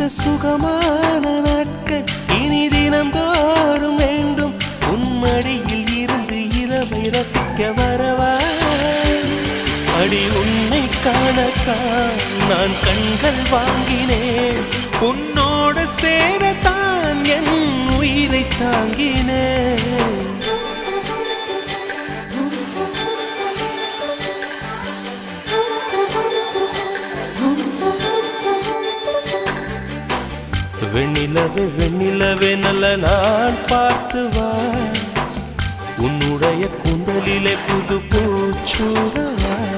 சுகமான நாட்கள் இனி தினம்தோறும் வேண்டும். உன்மடியில் இருந்து இரவை ரசிக்க வரவா? அடி உன்னை காணத்தான் நான் கண்கள் வாங்கினேன். உன்னோட சேரத்தான் என் உயிரை தாங்கினேன். வெண்ணிலவே வெண்ணிலவே நல்ல நான் பார்த்து வா. உன்னுடைய கூந்தலிலே புது பூச்சூடவா.